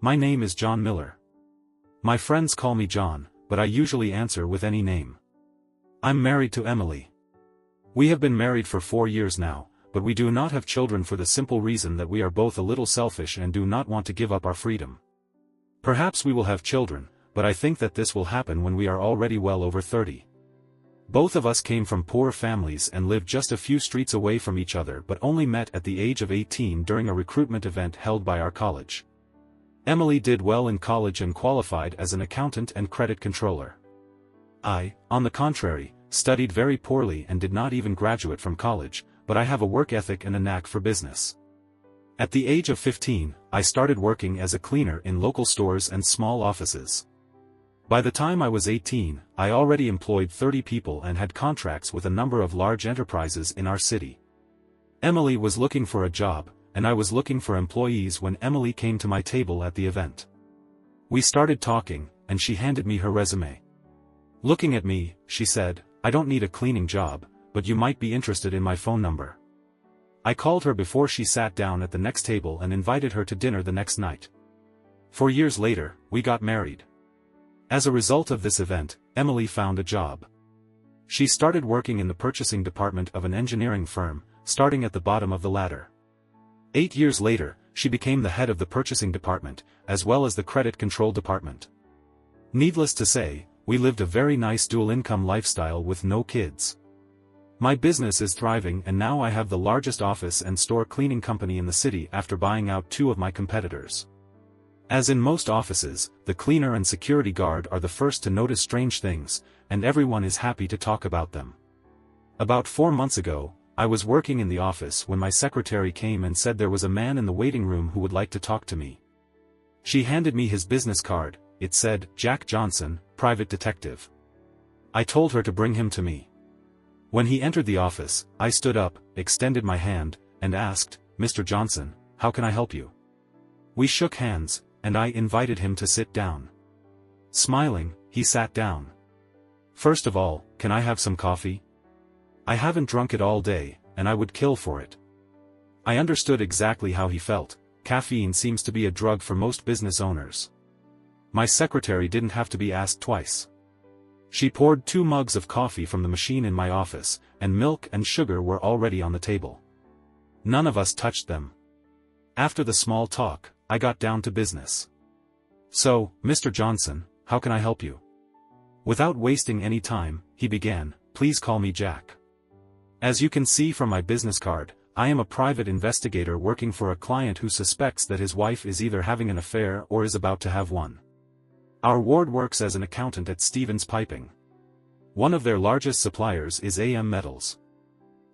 My name is John Miller. My friends call me John, but I usually answer with any name. I'm married to Emily. We have been married for 4 years now, but we do not have children for the simple reason that we are both a little selfish and do not want to give up our freedom. Perhaps we will have children, but I think that this will happen when we are already well over 30. Both of us came from poor families and lived just a few streets away from each other but only met at the age of 18 during a recruitment event held by our college. Emily did well in college and qualified as an accountant and credit controller. I, on the contrary, studied very poorly and did not even graduate from college, but I have a work ethic and a knack for business. At the age of 15, I started working as a cleaner in local stores and small offices. By the time I was 18, I already employed 30 people and had contracts with a number of large enterprises in our city. Emily was looking for a job, and I was looking for employees when Emily came to my table at the event. We started talking, and she handed me her resume. Looking at me, she said, "I don't need a cleaning job, but you might be interested in my phone number." I called her before she sat down at the next table and invited her to dinner the next night. 4 years later, we got married. As a result of this event, Emily found a job. She started working in the purchasing department of an engineering firm, starting at the bottom of the ladder. 8 years later, she became the head of the purchasing department, as well as the credit control department. Needless to say, we lived a very nice dual-income lifestyle with no kids. My business is thriving and now I have the largest office and store cleaning company in the city after buying out 2 of my competitors. As in most offices, the cleaner and security guard are the first to notice strange things, and everyone is happy to talk about them. About 4 months ago, I was working in the office when my secretary came and said there was a man in the waiting room who would like to talk to me. She handed me his business card. It said, "Jack Johnson, Private Detective." I told her to bring him to me. When he entered the office, I stood up, extended my hand, and asked, "Mr. Johnson, how can I help you?" We shook hands, and I invited him to sit down. Smiling, he sat down. "First of all, can I have some coffee? I haven't drunk it all day, and I would kill for it." I understood exactly how he felt. Caffeine seems to be a drug for most business owners. My secretary didn't have to be asked twice. She poured 2 mugs of coffee from the machine in my office, and milk and sugar were already on the table. None of us touched them. After the small talk, I got down to business. "So, Mr. Johnson, how can I help you?" Without wasting any time, he began, "Please call me Jack. As you can see from my business card, I am a private investigator working for a client who suspects that his wife is either having an affair or is about to have one. Our ward works as an accountant at Stevens Piping. One of their largest suppliers is AM Metals.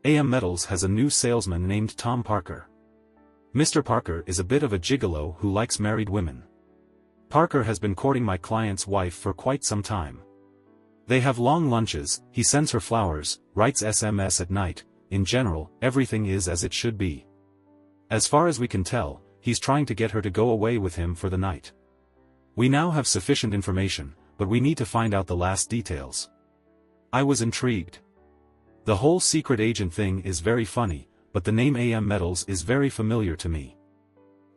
AM Metals has a new salesman named Tom Parker. Mr. Parker is a bit of a gigolo who likes married women. Parker has been courting my client's wife for quite some time. They have long lunches, he sends her flowers, writes SMS at night. In general, everything is as it should be. As far as we can tell, he's trying to get her to go away with him for the night. We now have sufficient information, but we need to find out the last details. I was intrigued. The whole secret agent thing is very funny, but the name AM Metals is very familiar to me.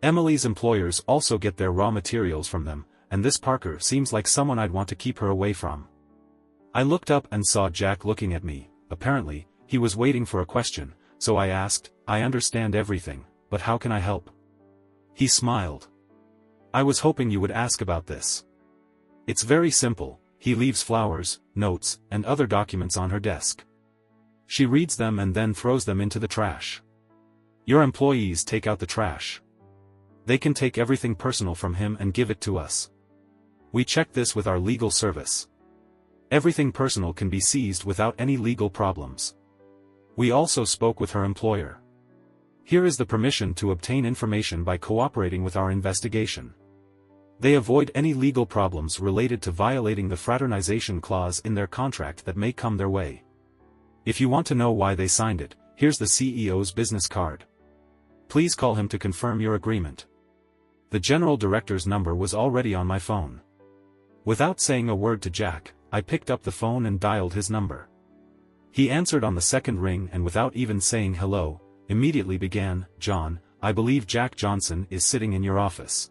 Emily's employers also get their raw materials from them, and this Parker seems like someone I'd want to keep her away from. I looked up and saw Jack looking at me. Apparently, he was waiting for a question, so I asked, "I understand everything, but how can I help?" He smiled. "I was hoping you would ask about this. It's very simple." He leaves flowers, notes, and other documents on her desk. She reads them and then throws them into the trash. Your employees take out the trash. They can take everything personal from him and give it to us. We check this with our legal service. Everything personal can be seized without any legal problems. We also spoke with her employer. Here is the permission to obtain information by cooperating with our investigation. They avoid any legal problems related to violating the fraternization clause in their contract that may come their way. If you want to know why they signed it, here's the CEO's business card. Please call him to confirm your agreement. The general director's number was already on my phone. Without saying a word to Jack, I picked up the phone and dialed his number. He answered on the second ring and without even saying hello, immediately began, "John, I believe Jack Johnson is sitting in your office."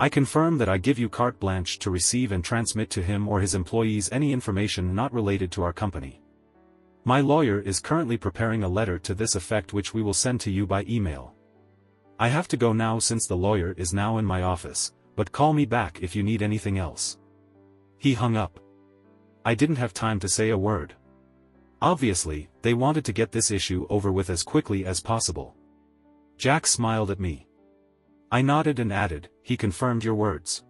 I confirm that I give you carte blanche to receive and transmit to him or his employees any information not related to our company. My lawyer is currently preparing a letter to this effect which we will send to you by email. I have to go now since the lawyer is now in my office, but call me back if you need anything else." He hung up. I didn't have time to say a word. Obviously, they wanted to get this issue over with as quickly as possible. Jack smiled at me. I nodded and added, "He confirmed your words.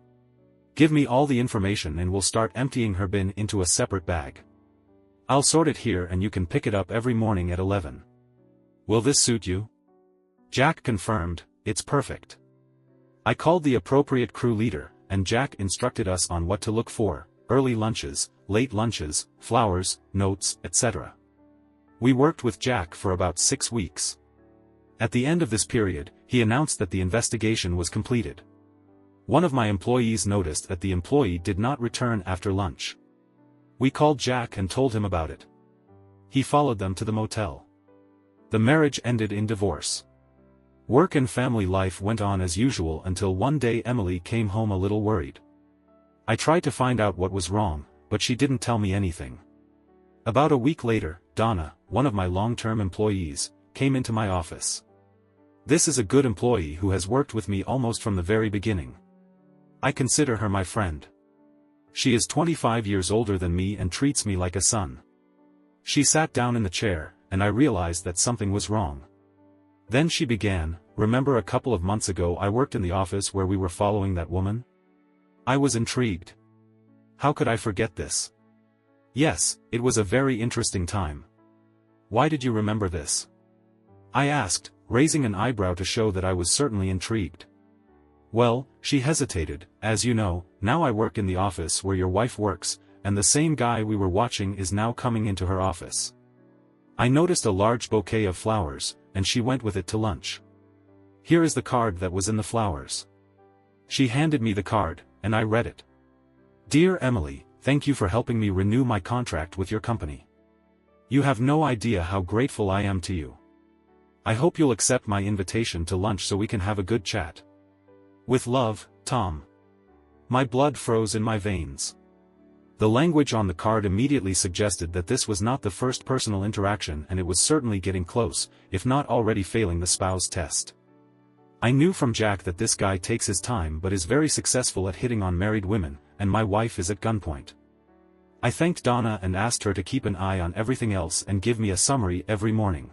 Give me all the information and we'll start emptying her bin into a separate bag. I'll sort it here and you can pick it up every morning at 11. Will this suit you?" Jack confirmed, "It's perfect." I called the appropriate crew leader, and Jack instructed us on what to look for: early lunches, late lunches, flowers, notes, etc. We worked with Jack for about 6 weeks. At the end of this period, he announced that the investigation was completed. One of my employees noticed that the employee did not return after lunch. We called Jack and told him about it. He followed them to the motel. The marriage ended in divorce. Work and family life went on as usual until one day Emily came home a little worried. I tried to find out what was wrong, but she didn't tell me anything. About a week later, Donna, one of my long-term employees, came into my office. This is a good employee who has worked with me almost from the very beginning. I consider her my friend. She is 25 years older than me and treats me like a son. She sat down in the chair, and I realized that something was wrong. Then she began, "Remember a couple of months ago I worked in the office where we were following that woman?" I was intrigued. How could I forget this? Yes, it was a very interesting time. Why did you remember this? I asked, raising an eyebrow to show that I was certainly intrigued. Well, she hesitated. "As you know, now I work in the office where your wife works, and the same guy we were watching is now coming into her office. I noticed a large bouquet of flowers, and she went with it to lunch. Here is the card that was in the flowers." She handed me the card, and I read it. "Dear Emily, thank you for helping me renew my contract with your company. You have no idea how grateful I am to you. I hope you'll accept my invitation to lunch so we can have a good chat. With love, Tom." My blood froze in my veins. The language on the card immediately suggested that this was not the first personal interaction and it was certainly getting close, if not already failing the spouse test. I knew from Jack that this guy takes his time but is very successful at hitting on married women, and my wife is at gunpoint. I thanked Donna and asked her to keep an eye on everything else and give me a summary every morning.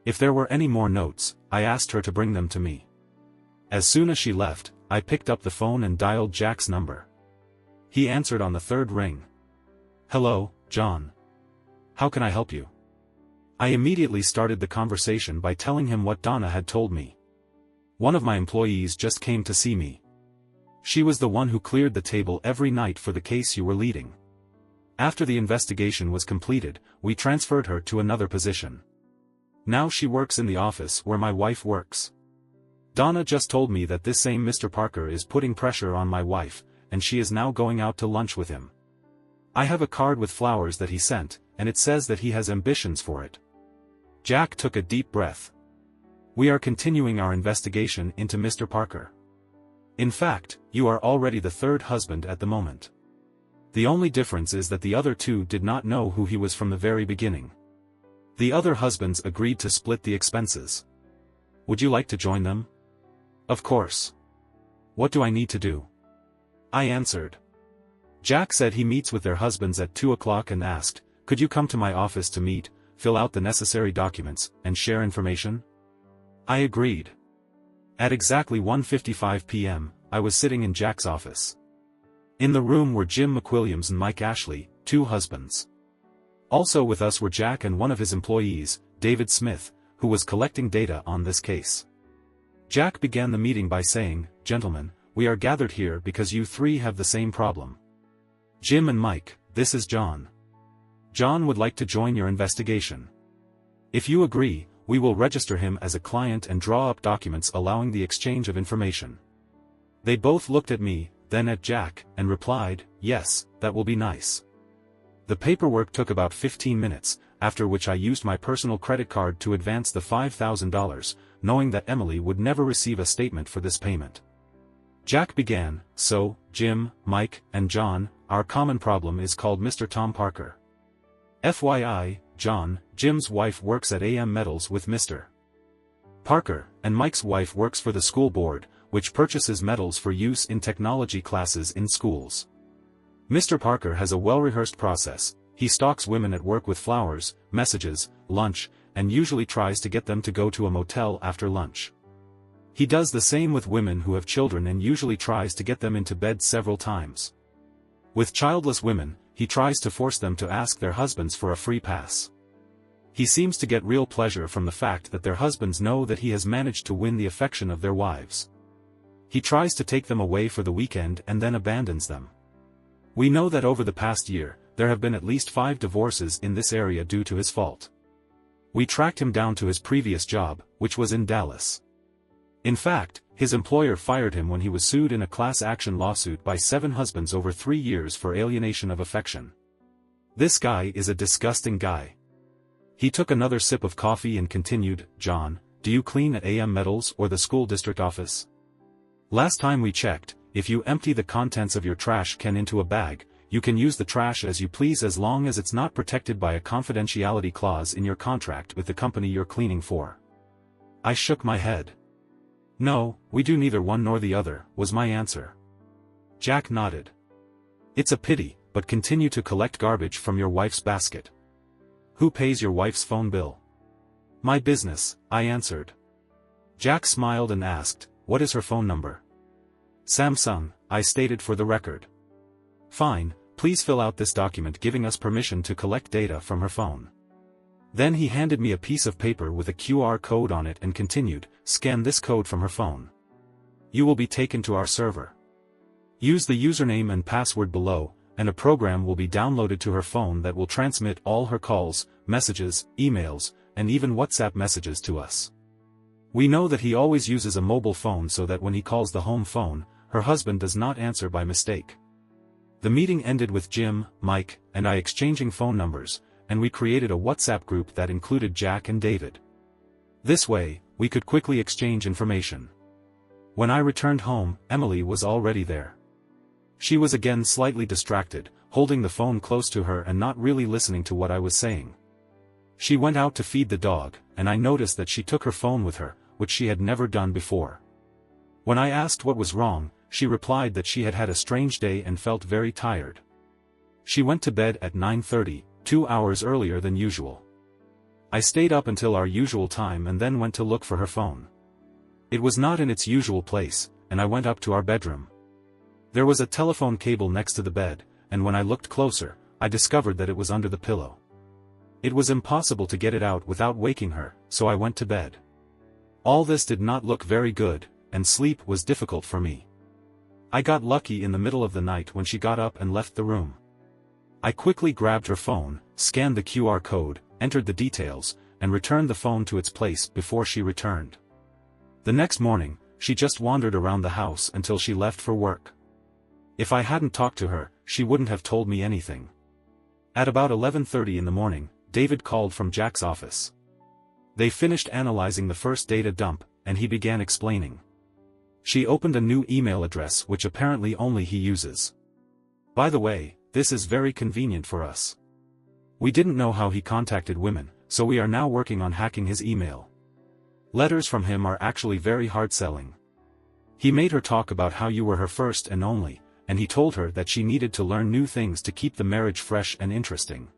If there were any more notes, I asked her to bring them to me. As soon as she left, I picked up the phone and dialed Jack's number. He answered on the third ring. "Hello, John. How can I help you?" I immediately started the conversation by telling him what Donna had told me. "One of my employees just came to see me. She was the one who cleared the table every night for the case you were leading. After the investigation was completed, we transferred her to another position. Now she works in the office where my wife works. Donna just told me that this same Mr. Parker is putting pressure on my wife, and she is now going out to lunch with him. I have a card with flowers that he sent, and it says that he has ambitions for it." Jack took a deep breath. "We are continuing our investigation into Mr. Parker. In fact, you are already the third husband at the moment. The only difference is that the other two did not know who he was from the very beginning. The other husbands agreed to split the expenses. Would you like to join them?" "Of course. What do I need to do?" I answered. Jack said he meets with their husbands at 2 o'clock and asked, "Could you come to my office to meet, fill out the necessary documents, and share information?" I agreed. At exactly 1:55 p.m., I was sitting in Jack's office. In the room were Jim McWilliams and Mike Ashley, 2 husbands. Also with us were Jack and one of his employees, David Smith, who was collecting data on this case. Jack began the meeting by saying, "Gentlemen, we are gathered here because you 3 have the same problem. Jim and Mike, this is John. John would like to join your investigation. If you agree, we will register him as a client and draw up documents allowing the exchange of information." They both looked at me, then at Jack, and replied, "Yes, that will be nice." The paperwork took about 15 minutes, after which I used my personal credit card to advance the $5,000, knowing that Emily would never receive a statement for this payment. Jack began, "So, Jim, Mike, and John, our common problem is called Mr. Tom Parker. FYI, John, Jim's wife works at AM Metals with Mr. Parker, and Mike's wife works for the school board, which purchases metals for use in technology classes in schools. Mr. Parker has a well-rehearsed process. He stalks women at work with flowers, messages, lunch, and usually tries to get them to go to a motel after lunch. He does the same with women who have children and usually tries to get them into bed several times. With childless women, he tries to force them to ask their husbands for a free pass. He seems to get real pleasure from the fact that their husbands know that he has managed to win the affection of their wives. He tries to take them away for the weekend and then abandons them. We know that over the past year, there have been at least 5 divorces in this area due to his fault. We tracked him down to his previous job, which was in Dallas. In fact, his employer fired him when he was sued in a class action lawsuit by 7 husbands over 3 years for alienation of affection. This guy is a disgusting guy. He took another sip of coffee and continued, "John, do you clean at AM Metals or the school district office? Last time we checked, if you empty the contents of your trash can into a bag, you can use the trash as you please as long as it's not protected by a confidentiality clause in your contract with the company you're cleaning for." I shook my head. "No, we do neither one nor the other," was my answer. Jack nodded. "It's a pity, but continue to collect garbage from your wife's basket." "Who pays your wife's phone bill?" "My business," I answered. Jack smiled and asked, "What is her phone number?" "Samsung," I stated for the record. "Fine, please fill out this document giving us permission to collect data from her phone." Then he handed me a piece of paper with a QR code on it and continued, "Scan this code from her phone. You will be taken to our server. Use the username and password below, and a program will be downloaded to her phone that will transmit all her calls, messages, emails, and even WhatsApp messages to us. We know that he always uses a mobile phone so that when he calls the home phone, her husband does not answer by mistake." The meeting ended with Jim, Mike, and I exchanging phone numbers, and we created a WhatsApp group that included Jack and David. This way, we could quickly exchange information. When I returned home, Emily was already there. She was again slightly distracted, holding the phone close to her and not really listening to what I was saying. She went out to feed the dog, and I noticed that she took her phone with her, which she had never done before. When I asked what was wrong, she replied that she had had a strange day and felt very tired. She went to bed at 9:30, 2 hours earlier than usual. I stayed up until our usual time and then went to look for her phone. It was not in its usual place, and I went up to our bedroom. There was a telephone cable next to the bed, and when I looked closer, I discovered that it was under the pillow. It was impossible to get it out without waking her, so I went to bed. All this did not look very good, and sleep was difficult for me. I got lucky in the middle of the night when she got up and left the room. I quickly grabbed her phone, scanned the QR code, entered the details, and returned the phone to its place before she returned. The next morning, she just wandered around the house until she left for work. If I hadn't talked to her, she wouldn't have told me anything. At about 11:30 in the morning, David called from Jack's office. They finished analyzing the first data dump, and he began explaining. She opened a new email address which apparently only he uses. By the way, this is very convenient for us. We didn't know how he contacted women, so we are now working on hacking his email. Letters from him are actually very hard-selling. He made her talk about how you were her first and only, and he told her that she needed to learn new things to keep the marriage fresh and interesting.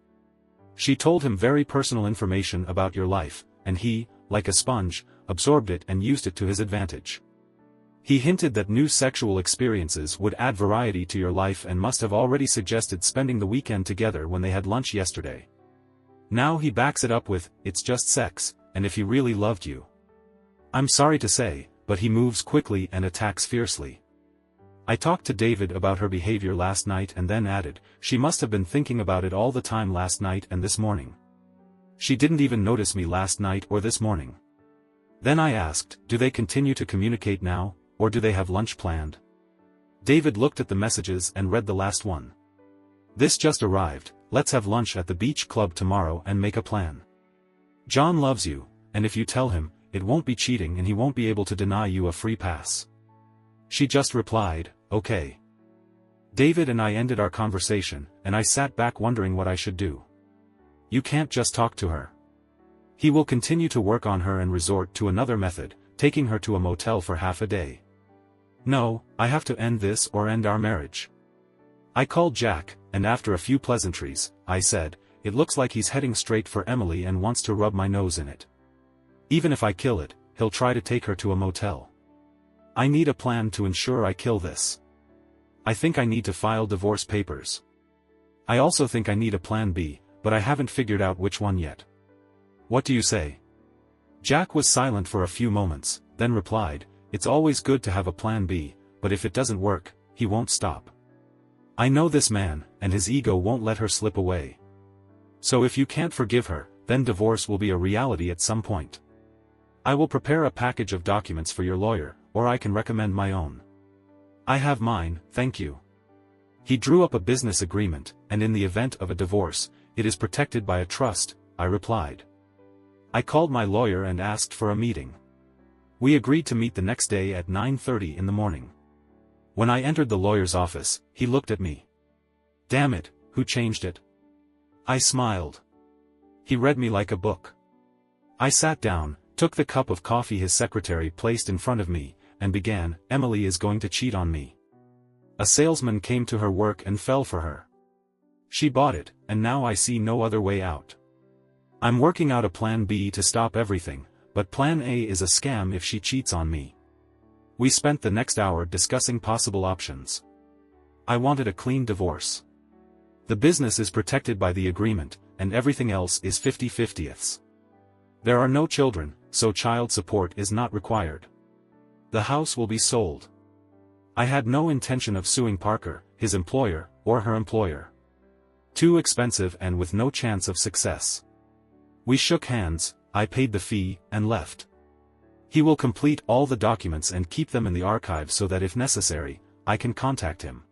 She told him very personal information about your life, and he, like a sponge, absorbed it and used it to his advantage. He hinted that new sexual experiences would add variety to your life and must have already suggested spending the weekend together when they had lunch yesterday. Now he backs it up with, "It's just sex, and if he really loved you." I'm sorry to say, but he moves quickly and attacks fiercely. I talked to David about her behavior last night and then added, "She must have been thinking about it all the time last night and this morning. She didn't even notice me last night or this morning." Then I asked, "Do they continue to communicate now, or do they have lunch planned?" David looked at the messages and read the last one. "This just arrived, let's have lunch at the beach club tomorrow and make a plan. John loves you, and if you tell him, it won't be cheating and he won't be able to deny you a free pass." She just replied, okay. David and I ended our conversation, and I sat back wondering what I should do. You can't just talk to her. He will continue to work on her and resort to another method, taking her to a motel for half a day. No, I have to end this or end our marriage. I called Jack, and after a few pleasantries, I said, it looks like he's heading straight for Emily and wants to rub my nose in it. Even if I kill it, he'll try to take her to a motel. I need a plan to ensure I kill this. I think I need to file divorce papers. I also think I need a plan B, but I haven't figured out which one yet. What do you say? Jack was silent for a few moments, then replied, it's always good to have a plan B, but if it doesn't work, he won't stop. I know this man, and his ego won't let her slip away. So if you can't forgive her, then divorce will be a reality at some point. I will prepare a package of documents for your lawyer, or I can recommend my own. I have mine, thank you. He drew up a business agreement, and in the event of a divorce, it is protected by a trust, I replied. I called my lawyer and asked for a meeting. We agreed to meet the next day at 9:30 in the morning. When I entered the lawyer's office, he looked at me. Damn it, who changed it? I smiled. He read me like a book. I sat down, took the cup of coffee his secretary placed in front of me, and began, Emily is going to cheat on me. A salesman came to her work and fell for her. She bought it, and now I see no other way out. I'm working out a plan B to stop everything, but plan A is a scam if she cheats on me. We spent the next hour discussing possible options. I wanted a clean divorce. The business is protected by the agreement, and everything else is 50-50ths. There are no children, so child support is not required. The house will be sold. I had no intention of suing Parker, his employer, or her employer. Too expensive and with no chance of success. We shook hands, I paid the fee, and left. He will complete all the documents and keep them in the archive so that if necessary, I can contact him.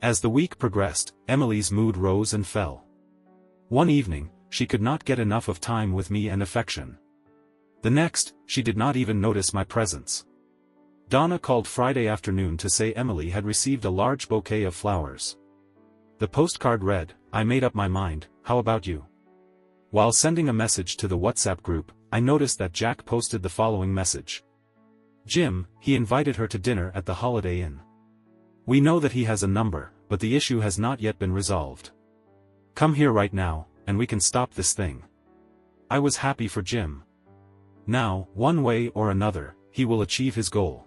As the week progressed, Emily's mood rose and fell. One evening, she could not get enough of time with me and affection. The next, she did not even notice my presence. Donna called Friday afternoon to say Emily had received a large bouquet of flowers. The postcard read, I made up my mind, how about you? While sending a message to the WhatsApp group, I noticed that Jack posted the following message. Jim, he invited her to dinner at the Holiday Inn. We know that he has a number, but the issue has not yet been resolved. Come here right now, and we can stop this thing. I was happy for Jim. Now, one way or another, he will achieve his goal.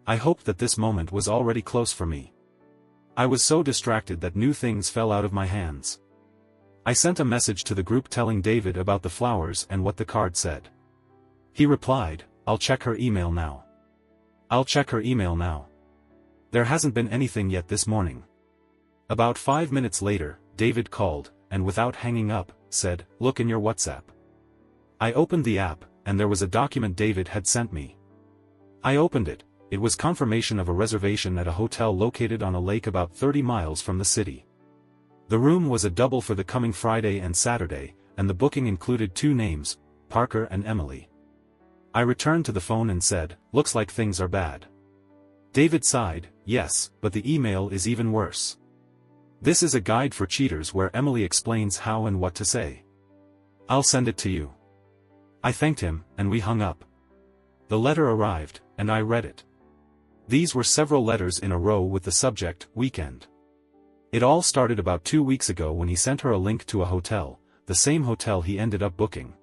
I hoped that this moment was already close for me. I was so distracted that new things fell out of my hands. I sent a message to the group telling David about the flowers and what the card said. He replied, I'll check her email now. I'll check her email now. There hasn't been anything yet this morning. About 5 minutes later, David called, and without hanging up, said, look in your WhatsApp. I opened the app, and there was a document David had sent me. I opened it. It was confirmation of a reservation at a hotel located on a lake about 30 miles from the city. The room was a double for the coming Friday and Saturday, and the booking included 2 names, Parker and Emily. I returned to the phone and said, looks like things are bad. David sighed, yes, but the email is even worse. This is a guide for cheaters where Emily explains how and what to say. I'll send it to you. I thanked him, and we hung up. The letter arrived, and I read it. These were several letters in a row with the subject, weekend. It all started about 2 weeks ago when he sent her a link to a hotel, the same hotel he ended up booking.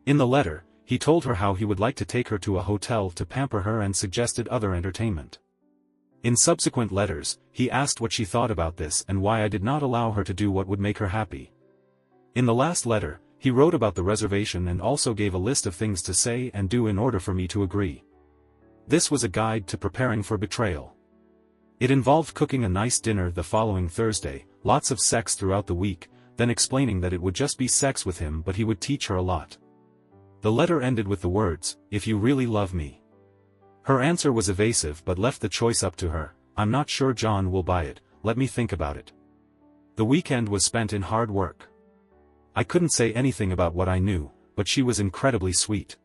In the letter, he told her how he would like to take her to a hotel to pamper her and suggested other entertainment. In subsequent letters, he asked what she thought about this and why I did not allow her to do what would make her happy. In the last letter, he wrote about the reservation and also gave a list of things to say and do in order for me to agree. This was a guide to preparing for betrayal. It involved cooking a nice dinner the following Thursday, lots of sex throughout the week, then explaining that it would just be sex with him but he would teach her a lot. The letter ended with the words, if you really love me. Her answer was evasive but left the choice up to her, I'm not sure John will buy it, let me think about it. The weekend was spent in hard work. I couldn't say anything about what I knew, but she was incredibly sweet.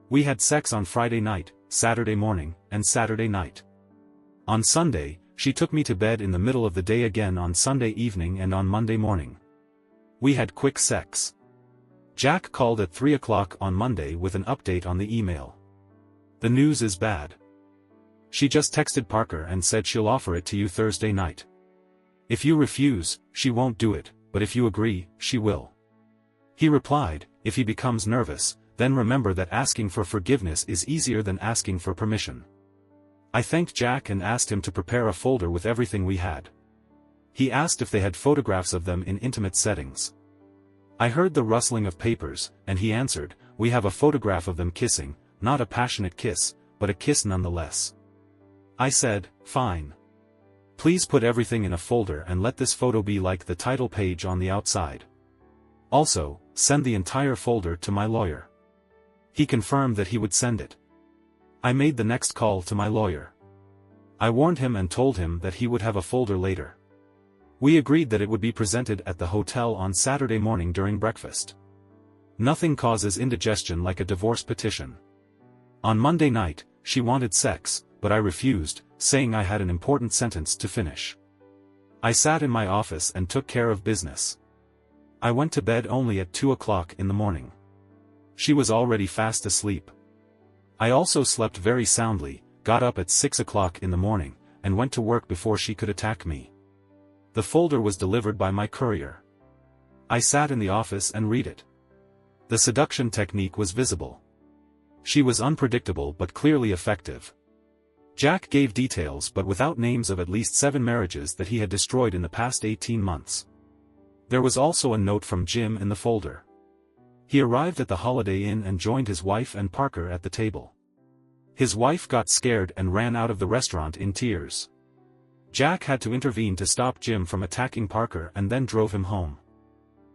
We had sex on Friday night, Saturday morning, and Saturday night. On Sunday, she took me to bed in the middle of the day again on Sunday evening and on Monday morning. We had quick sex. Jack called at 3 o'clock on Monday with an update on the email. The news is bad. She just texted Parker and said she'll offer it to you Thursday night. If you refuse, she won't do it, but if you agree, she will. He replied, if he becomes nervous, then remember that asking for forgiveness is easier than asking for permission. I thanked Jack and asked him to prepare a folder with everything we had. He asked if they had photographs of them in intimate settings. I heard the rustling of papers, and he answered, we have a photograph of them kissing, not a passionate kiss, but a kiss nonetheless. I said, fine. Please put everything in a folder and let this photo be like the title page on the outside. Also, send the entire folder to my lawyer. He confirmed that he would send it. I made the next call to my lawyer. I warned him and told him that he would have a folder later. We agreed that it would be presented at the hotel on Saturday morning during breakfast. Nothing causes indigestion like a divorce petition. On Monday night, she wanted sex, but I refused, saying I had an important sentence to finish. I sat in my office and took care of business. I went to bed only at 2 o'clock in the morning. She was already fast asleep. I also slept very soundly, got up at 6 o'clock in the morning, and went to work before she could attack me. The folder was delivered by my courier. I sat in the office and read it. The seduction technique was visible. She was unpredictable but clearly effective. Jack gave details but without names of at least 7 marriages that he had destroyed in the past 18 months. There was also a note from Jim in the folder. He arrived at the Holiday Inn and joined his wife and Parker at the table. His wife got scared and ran out of the restaurant in tears. Jack had to intervene to stop Jim from attacking Parker and then drove him home.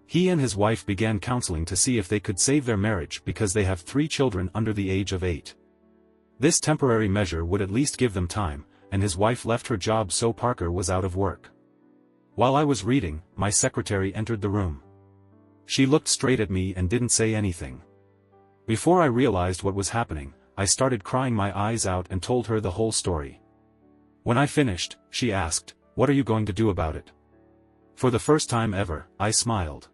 He and his wife began counseling to see if they could save their marriage because they have 3 children under the age of 8. This temporary measure would at least give them time, and his wife left her job so Parker was out of work. While I was reading, my secretary entered the room. She looked straight at me and didn't say anything. Before I realized what was happening, I started crying my eyes out and told her the whole story. When I finished, she asked, "What are you going to do about it?" For the first time ever, I smiled.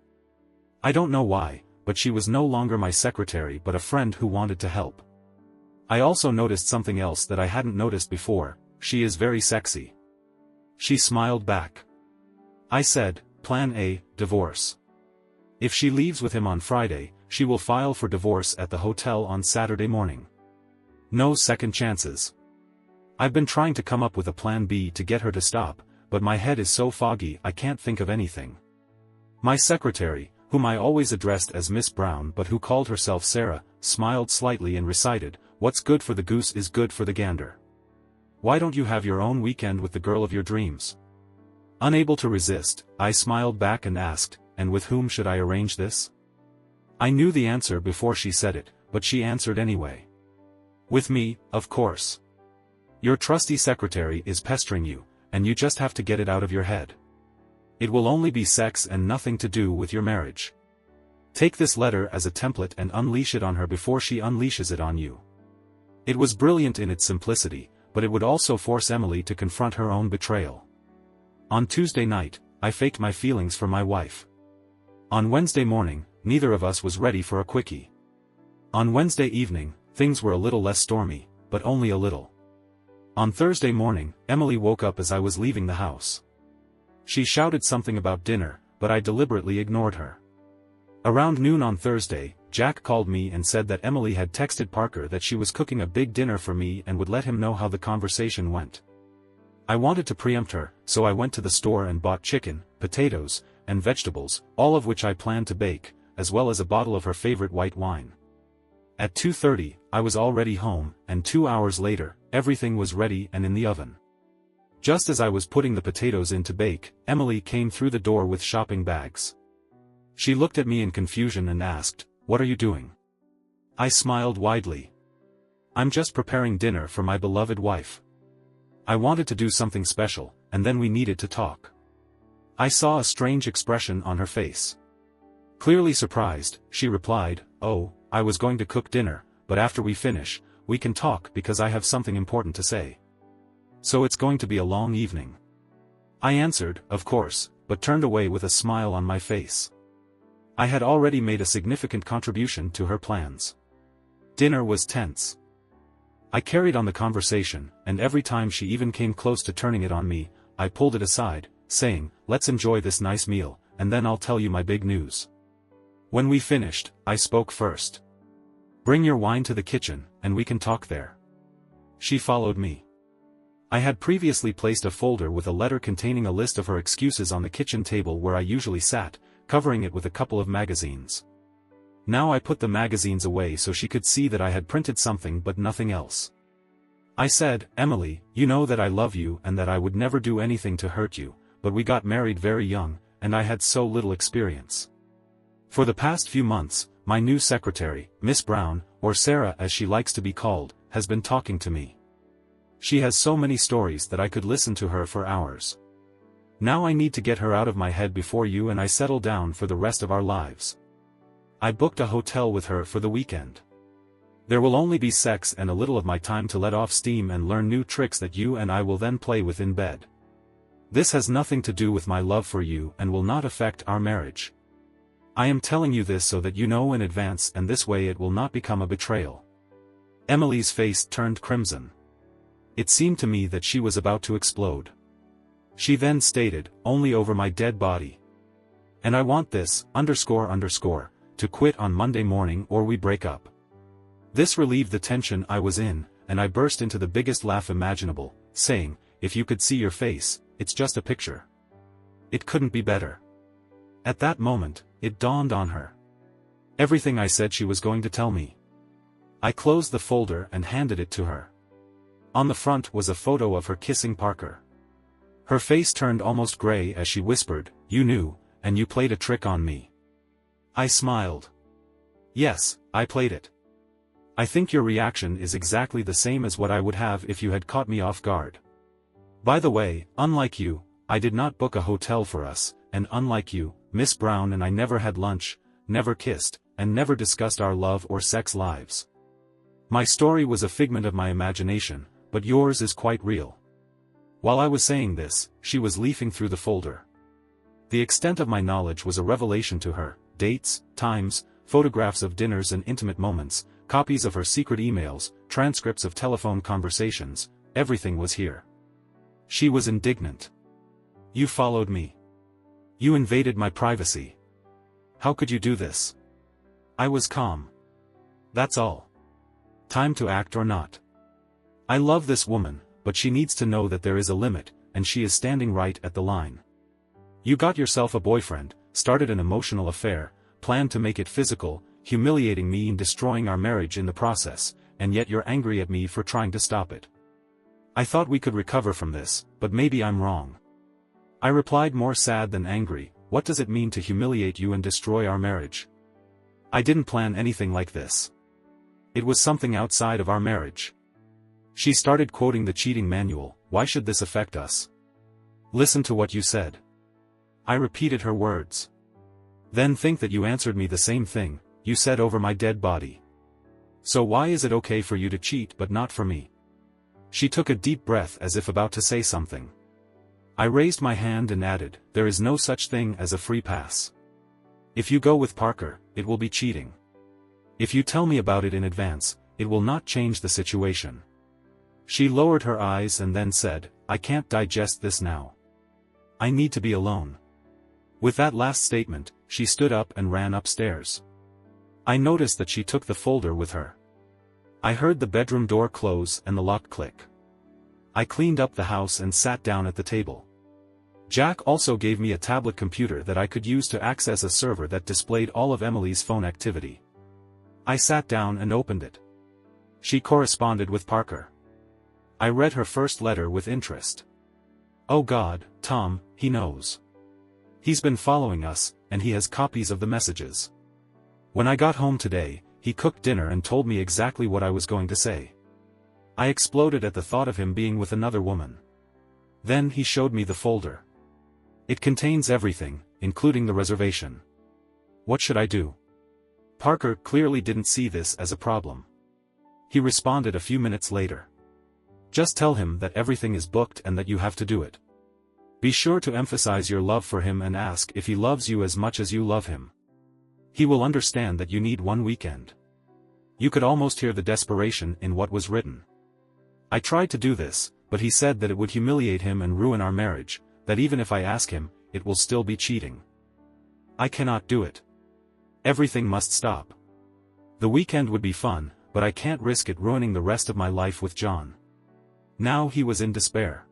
I don't know why, but she was no longer my secretary but a friend who wanted to help. I also noticed something else that I hadn't noticed before: she is very sexy. She smiled back. I said, "Plan A, divorce. If she leaves with him on Friday, she will file for divorce at the hotel on Saturday morning. No second chances." I've been trying to come up with a plan B to get her to stop, but my head is so foggy I can't think of anything. My secretary, whom I always addressed as Miss Brown but who called herself Sarah, smiled slightly and recited, "What's good for the goose is good for the gander. Why don't you have your own weekend with the girl of your dreams?" Unable to resist, I smiled back and asked, "And with whom should I arrange this?" I knew the answer before she said it, but she answered anyway. "With me, of course. Your trusty secretary is pestering you, and you just have to get it out of your head. It will only be sex and nothing to do with your marriage. Take this letter as a template and unleash it on her before she unleashes it on you." It was brilliant in its simplicity, but it would also force Emily to confront her own betrayal. On Tuesday night, I faked my feelings for my wife. On Wednesday morning, neither of us was ready for a quickie. On Wednesday evening, things were a little less stormy, but only a little. On Thursday morning, Emily woke up as I was leaving the house. She shouted something about dinner, but I deliberately ignored her. Around noon on Thursday, Jack called me and said that Emily had texted Parker that she was cooking a big dinner for me and would let him know how the conversation went. I wanted to preempt her, so I went to the store and bought chicken, potatoes, and vegetables, all of which I planned to bake, as well as a bottle of her favorite white wine. At 2:30, I was already home, and 2 hours later, everything was ready and in the oven. Just as I was putting the potatoes in to bake, Emily came through the door with shopping bags. She looked at me in confusion and asked, "What are you doing?" I smiled widely. "I'm just preparing dinner for my beloved wife. I wanted to do something special, and then we needed to talk." I saw a strange expression on her face. Clearly surprised, she replied, "Oh, I was going to cook dinner, but after we finish, we can talk because I have something important to say. So it's going to be a long evening. I answered, of course, but turned away with a smile on my face. I had already made a significant contribution to her plans. Dinner was tense. I carried on the conversation, and every time she even came close to turning it on me, I pulled it aside, saying, let's enjoy this nice meal, and then I'll tell you my big news. When we finished, I spoke first. Bring your wine to the kitchen, and we can talk there. She followed me. I had previously placed a folder with a letter containing a list of her excuses on the kitchen table where I usually sat, covering it with a couple of magazines. Now I put the magazines away so she could see that I had printed something but nothing else. I said, Emily, you know that I love you and that I would never do anything to hurt you, but we got married very young, and I had so little experience. For the past few months, my new secretary, Miss Brown, or Sarah as she likes to be called, has been talking to me. She has so many stories that I could listen to her for hours. Now I need to get her out of my head before you and I settle down for the rest of our lives. I booked a hotel with her for the weekend. There will only be sex and a little of my time to let off steam and learn new tricks that you and I will then play with in bed. This has nothing to do with my love for you and will not affect our marriage. I am telling you this so that you know in advance, and this way it will not become a betrayal. Emily's face turned crimson. It seemed to me that she was about to explode. She then stated, only over my dead body. And I want this, to quit on Monday morning or we break up. This relieved the tension I was in, and I burst into the biggest laugh imaginable, saying, if you could see your face, it's just a picture. It couldn't be better. At that moment, it dawned on her. Everything I said she was going to tell me. I closed the folder and handed it to her. On the front was a photo of her kissing Parker. Her face turned almost gray as she whispered, you knew, and you played a trick on me. I smiled. Yes, I played it. I think your reaction is exactly the same as what I would have if you had caught me off guard. By the way, unlike you, I did not book a hotel for us, and unlike you, Miss Brown and I never had lunch, never kissed, and never discussed our love or sex lives. My story was a figment of my imagination, but yours is quite real. While I was saying this, she was leafing through the folder. The extent of my knowledge was a revelation to her: dates, times, photographs of dinners and intimate moments, copies of her secret emails, transcripts of telephone conversations, everything was here. She was indignant. You followed me. You invaded my privacy. How could you do this? I was calm. That's all. Time to act or not. I love this woman, but she needs to know that there is a limit, and she is standing right at the line. You got yourself a boyfriend, started an emotional affair, planned to make it physical, humiliating me and destroying our marriage in the process, and yet you're angry at me for trying to stop it. I thought we could recover from this, but maybe I'm wrong. I replied, more sad than angry, what does it mean to humiliate you and destroy our marriage? I didn't plan anything like this. It was something outside of our marriage. She started quoting the cheating manual. Why should this affect us? Listen to what you said. I repeated her words. Then think that you answered me the same thing. You said over my dead body. So why is it okay for you to cheat but not for me? She took a deep breath as if about to say something. I raised my hand and added, there is no such thing as a free pass. If you go with Parker, it will be cheating. If you tell me about it in advance, it will not change the situation. She lowered her eyes and then said, I can't digest this now. I need to be alone. With that last statement, she stood up and ran upstairs. I noticed that she took the folder with her. I heard the bedroom door close and the lock click. I cleaned up the house and sat down at the table. Jack also gave me a tablet computer that I could use to access a server that displayed all of Emily's phone activity. I sat down and opened it. She corresponded with Parker. I read her first letter with interest. Oh God, Tom, he knows. He's been following us, and he has copies of the messages. When I got home today, he cooked dinner and told me exactly what I was going to say. I exploded at the thought of him being with another woman. Then he showed me the folder. It contains everything, including the reservation. What should I do? Parker clearly didn't see this as a problem. he responded a few minutes later. Just tell him that everything is booked and that you have to do it. Be sure to emphasize your love for him and ask if he loves you as much as you love him. He will understand that you need one weekend. You could almost hear the desperation in what was written. I tried to do this, but he said that it would humiliate him and ruin our marriage, that even if I ask him, it will still be cheating. I cannot do it. Everything must stop. The weekend would be fun, but I can't risk it ruining the rest of my life with John. Now he was in despair.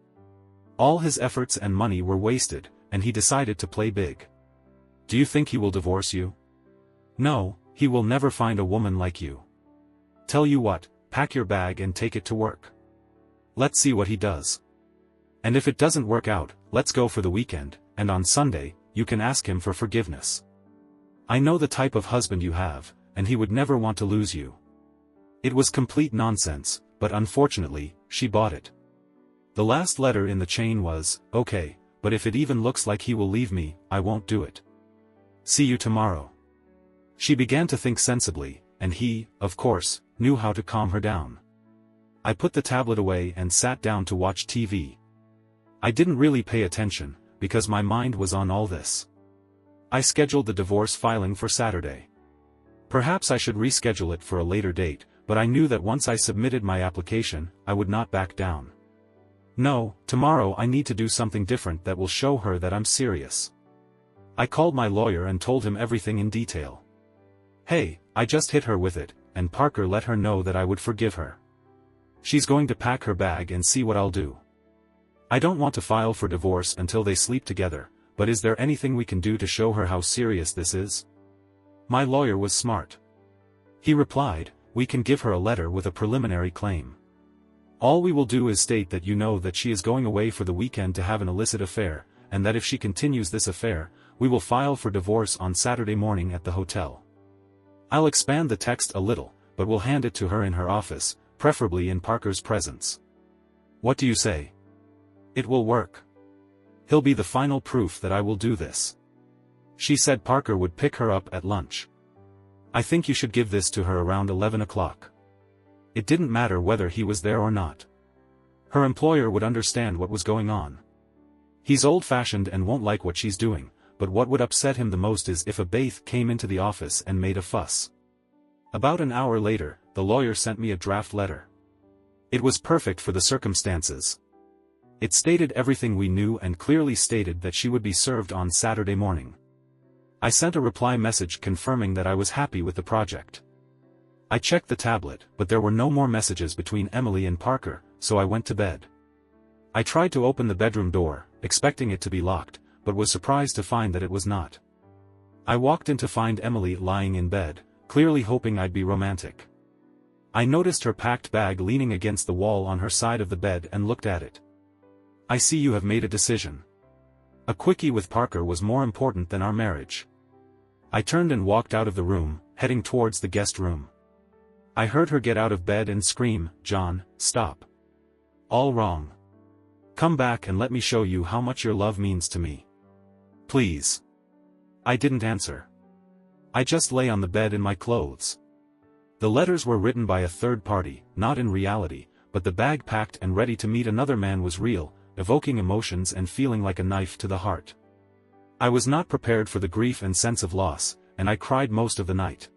All his efforts and money were wasted, and he decided to play big. Do you think he will divorce you? No, he will never find a woman like you. Tell you what, pack your bag and take it to work. Let's see what he does. And if it doesn't work out, let's go for the weekend, and on Sunday, you can ask him for forgiveness. I know the type of husband you have, and he would never want to lose you. It was complete nonsense, but unfortunately, she bought it. The last letter in the chain was, "Okay, but if it even looks like he will leave me, I won't do it. See you tomorrow." She began to think sensibly, and he, of course, knew how to calm her down. I put the tablet away and sat down to watch TV. I didn't really pay attention, because my mind was on all this. I scheduled the divorce filing for Saturday. Perhaps I should reschedule it for a later date, but I knew that once I submitted my application, I would not back down. No, tomorrow I need to do something different that will show her that I'm serious. I called my lawyer and told him everything in detail. Hey, I just hit her with it, and Parker let her know that I would forgive her. She's going to pack her bag and see what I'll do. I don't want to file for divorce until they sleep together, but is there anything we can do to show her how serious this is? My lawyer was smart. He replied, "We can give her a letter with a preliminary claim. All we will do is state that you know that she is going away for the weekend to have an illicit affair, and that if she continues this affair, we will file for divorce on Saturday morning at the hotel. I'll expand the text a little, but we'll hand it to her in her office, preferably in Parker's presence. What do you say? It will work. He'll be the final proof that I will do this." She said Parker would pick her up at lunch. I think you should give this to her around 11 o'clock. It didn't matter whether he was there or not. Her employer would understand what was going on. He's old-fashioned and won't like what she's doing, but what would upset him the most is if a baith came into the office and made a fuss. About an hour later, the lawyer sent me a draft letter. It was perfect for the circumstances. It stated everything we knew and clearly stated that she would be served on Saturday morning. I sent a reply message confirming that I was happy with the project. I checked the tablet, but there were no more messages between Emily and Parker, so I went to bed. I tried to open the bedroom door, expecting it to be locked, but was surprised to find that it was not. I walked in to find Emily lying in bed, clearly hoping I'd be romantic. I noticed her packed bag leaning against the wall on her side of the bed and looked at it. "I see you have made a decision. A quickie with Parker was more important than our marriage." I turned and walked out of the room, heading towards the guest room. I heard her get out of bed and scream, "John, stop. All wrong. Come back and let me show you how much your love means to me. Please." I didn't answer. I just lay on the bed in my clothes. The letters were written by a third party, not in reality, but the bag packed and ready to meet another man was real, evoking emotions and feeling like a knife to the heart. I was not prepared for the grief and sense of loss, and I cried most of the night.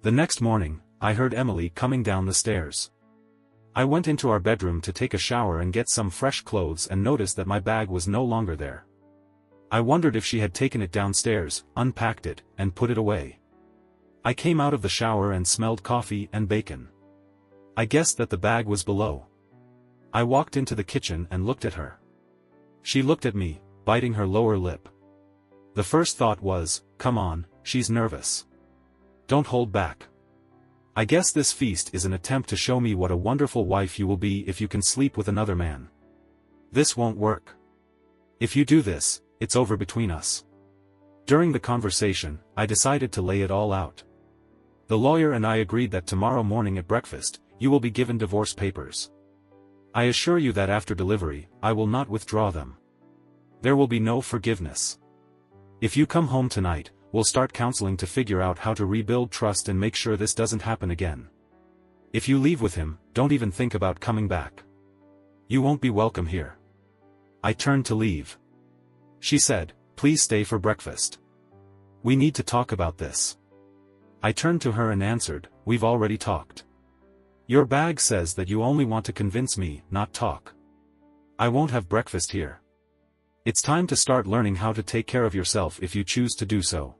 The next morning, I heard Emily coming down the stairs. I went into our bedroom to take a shower and get some fresh clothes and noticed that my bag was no longer there. I wondered if she had taken it downstairs, unpacked it, and put it away. I came out of the shower and smelled coffee and bacon. I guessed that the bag was below. I walked into the kitchen and looked at her. She looked at me, biting her lower lip. The first thought was, come on, she's nervous. Don't hold back. I guess this feast is an attempt to show me what a wonderful wife you will be if you can sleep with another man. This won't work. If you do this, it's over between us. During the conversation, I decided to lay it all out. The lawyer and I agreed that tomorrow morning at breakfast, you will be given divorce papers. I assure you that after delivery, I will not withdraw them. There will be no forgiveness. If you come home tonight, we'll start counseling to figure out how to rebuild trust and make sure this doesn't happen again. If you leave with him, don't even think about coming back. You won't be welcome here. I turned to leave. She said, please stay for breakfast. We need to talk about this. I turned to her and answered, we've already talked. Your bag says that you only want to convince me, not talk. I won't have breakfast here. It's time to start learning how to take care of yourself if you choose to do so.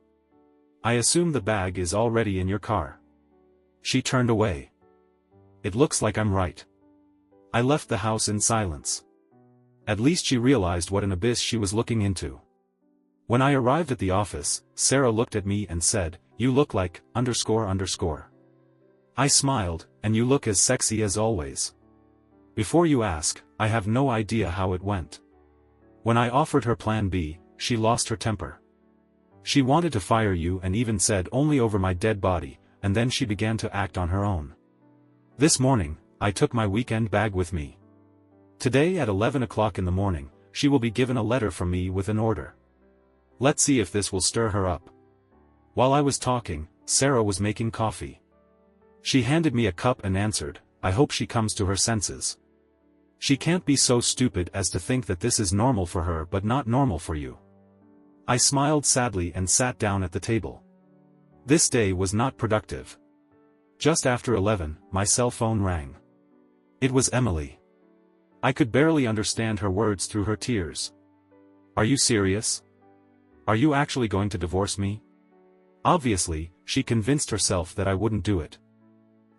I assume the bag is already in your car. She turned away. It looks like I'm right. I left the house in silence. At least she realized what an abyss she was looking into. When I arrived at the office, Sarah looked at me and said, you look like, __. I smiled, and you look as sexy as always. Before you ask, I have no idea how it went. When I offered her plan B, she lost her temper. She wanted to fire you and even said only over my dead body, and then she began to act on her own. This morning, I took my weekend bag with me. Today at 11 o'clock in the morning, she will be given a letter from me with an order. Let's see if this will stir her up. While I was talking, Sarah was making coffee. She handed me a cup and answered, I hope she comes to her senses. She can't be so stupid as to think that this is normal for her but not normal for you. I smiled sadly and sat down at the table. This day was not productive. Just after 11, my cell phone rang. It was Emily. I could barely understand her words through her tears. Are you serious? Are you actually going to divorce me? Obviously, she convinced herself that I wouldn't do it.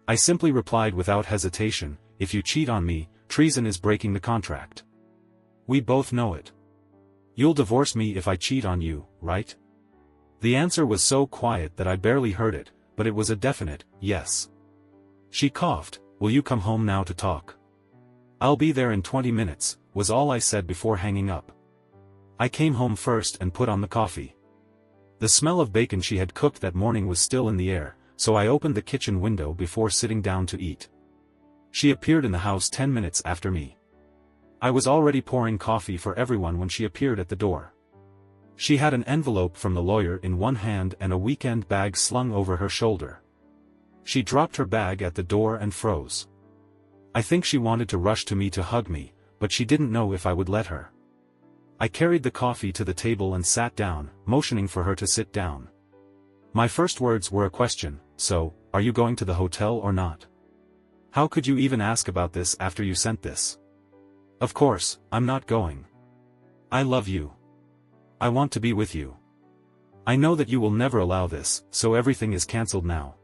I simply replied without hesitation, if you cheat on me, treason is breaking the contract. We both know it. You'll divorce me if I cheat on you, right? The answer was so quiet that I barely heard it, but it was a definite, yes. She coughed, will you come home now to talk? I'll be there in 20 minutes, was all I said before hanging up. I came home first and put on the coffee. The smell of bacon she had cooked that morning was still in the air, so I opened the kitchen window before sitting down to eat. She appeared in the house 10 minutes after me. I was already pouring coffee for everyone when she appeared at the door. She had an envelope from the lawyer in one hand and a weekend bag slung over her shoulder. She dropped her bag at the door and froze. I think she wanted to rush to me to hug me, but she didn't know if I would let her. I carried the coffee to the table and sat down, motioning for her to sit down. My first words were a question, so, are you going to the hotel or not? How could you even ask about this after you sent this? Of course, I'm not going. I love you. I want to be with you. I know that you will never allow this, so everything is cancelled now.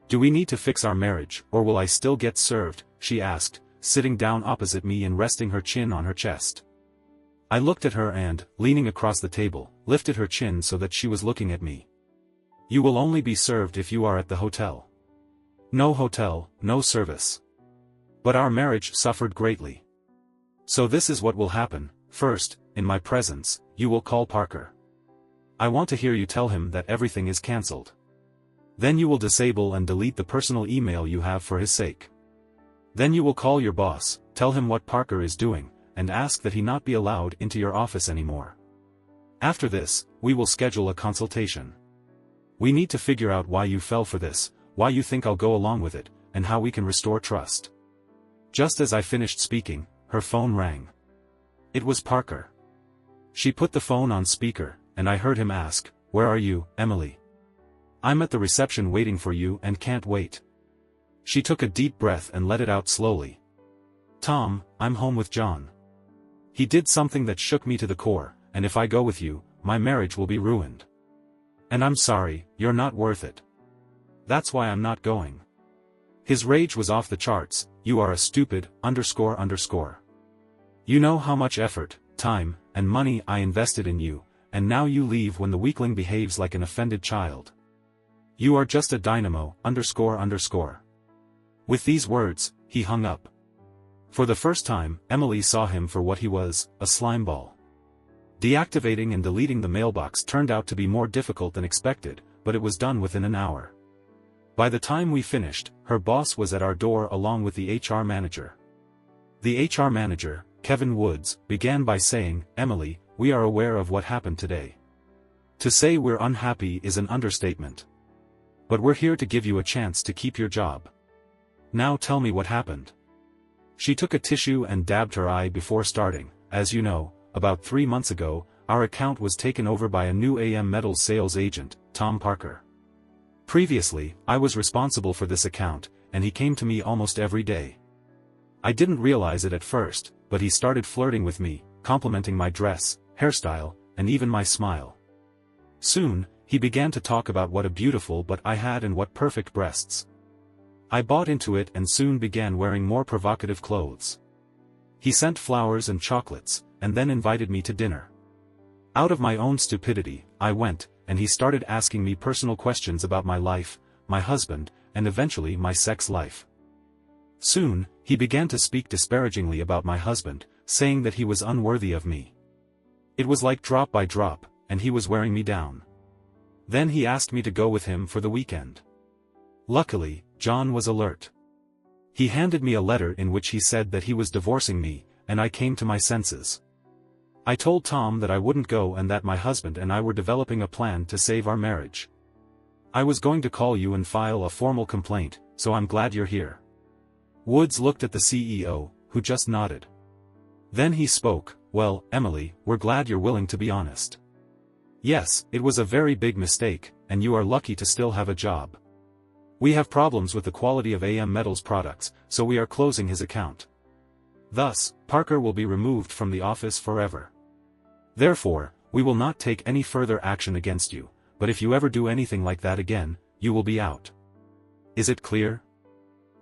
Do we need to fix our marriage, or will I still get served? She asked, sitting down opposite me and resting her chin on her chest. I looked at her and, leaning across the table, lifted her chin so that she was looking at me. You will only be served if you are at the hotel. No hotel, no service. But our marriage suffered greatly. So this is what will happen. First, in my presence, you will call Parker. I want to hear you tell him that everything is cancelled. Then you will disable and delete the personal email you have for his sake. Then you will call your boss, tell him what Parker is doing, and ask that he not be allowed into your office anymore. After this, we will schedule a consultation. We need to figure out why you fell for this, why you think I'll go along with it, and how we can restore trust. Just as I finished speaking, her phone rang. It was Parker. She put the phone on speaker, and I heard him ask, "Where are you, Emily? I'm at the reception waiting for you and can't wait." She took a deep breath and let it out slowly. "Tom, I'm home with John. He did something that shook me to the core, and if I go with you, my marriage will be ruined. And I'm sorry, you're not worth it. That's why I'm not going." His rage was off the charts. "You are a stupid, __. You know how much effort, time, and money I invested in you, and now you leave when the weakling behaves like an offended child. You are just a dynamo, __. With these words, he hung up. For the first time, Emily saw him for what he was, a slimeball. Deactivating and deleting the mailbox turned out to be more difficult than expected, but it was done within an hour. By the time we finished, her boss was at our door along with the HR manager. The HR manager, Kevin Woods, began by saying, "Emily, we are aware of what happened today. To say we're unhappy is an understatement. But we're here to give you a chance to keep your job. Now tell me what happened. She took a tissue and dabbed her eye before starting. As you know, about 3 months ago, our account was taken over by a new AM Metals sales agent, Tom Parker. Previously, I was responsible for this account, and he came to me almost every day. I didn't realize it at first, but he started flirting with me, complimenting my dress, hairstyle, and even my smile. Soon, he began to talk about what a beautiful butt I had and what perfect breasts. I bought into it and soon began wearing more provocative clothes. He sent flowers and chocolates, and then invited me to dinner. Out of my own stupidity, I went, and he started asking me personal questions about my life, my husband, and eventually my sex life. Soon, he began to speak disparagingly about my husband, saying that he was unworthy of me. It was like drop by drop, and he was wearing me down. Then he asked me to go with him for the weekend. Luckily, John was alert. He handed me a letter in which he said that he was divorcing me, and I came to my senses. I told Tom that I wouldn't go and that my husband and I were developing a plan to save our marriage. I was going to call you and file a formal complaint, so I'm glad you're here. Woods looked at the CEO, who just nodded. Then he spoke, "Well, Emily, we're glad you're willing to be honest. Yes, it was a very big mistake, and you are lucky to still have a job. We have problems with the quality of AM Metals products, so we are closing his account. Thus, Parker will be removed from the office forever. Therefore, we will not take any further action against you, but if you ever do anything like that again, you will be out. Is it clear?"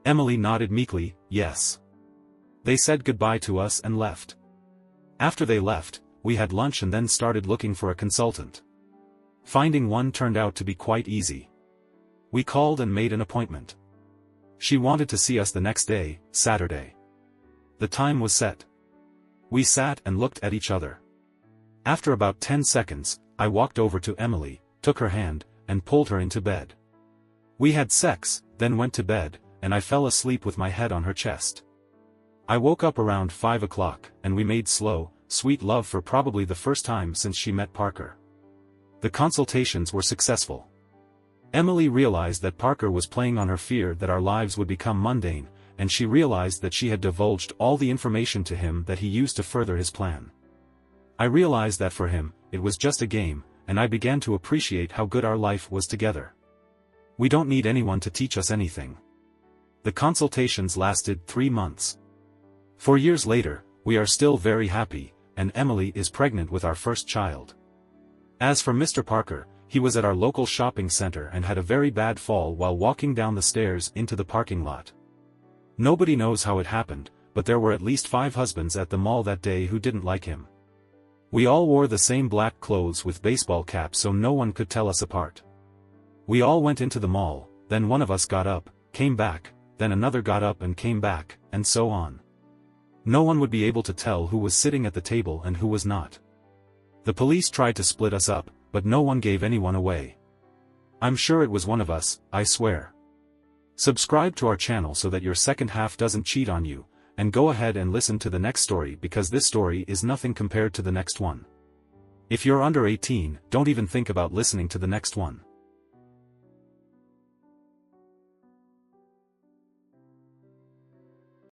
Emily nodded meekly, "Yes." They said goodbye to us and left. After they left, we had lunch and then started looking for a consultant. Finding one turned out to be quite easy. We called and made an appointment. She wanted to see us the next day, Saturday. The time was set. We sat and looked at each other. After about 10 seconds, I walked over to Emily, took her hand, and pulled her into bed. We had sex, then went to bed, and I fell asleep with my head on her chest. I woke up around 5 o'clock, and we made slow, sweet love for probably the first time since she met Parker. The consultations were successful. Emily realized that Parker was playing on her fear that our lives would become mundane, and she realized that she had divulged all the information to him that he used to further his plan. I realized that for him, it was just a game, and I began to appreciate how good our life was together. We don't need anyone to teach us anything. The consultations lasted 3 months. 4 years later, we are still very happy, and Emily is pregnant with our first child. As for Mr. Parker, he was at our local shopping center and had a very bad fall while walking down the stairs into the parking lot. Nobody knows how it happened, but there were at least 5 husbands at the mall that day who didn't like him. We all wore the same black clothes with baseball caps so no one could tell us apart. We all went into the mall, then one of us got up, came back, then another got up and came back, and so on. No one would be able to tell who was sitting at the table and who was not. The police tried to split us up, but no one gave anyone away. I'm sure it was one of us, I swear. Subscribe to our channel so that your second half doesn't cheat on you, and go ahead and listen to the next story because this story is nothing compared to the next one. If you're under 18, don't even think about listening to the next one.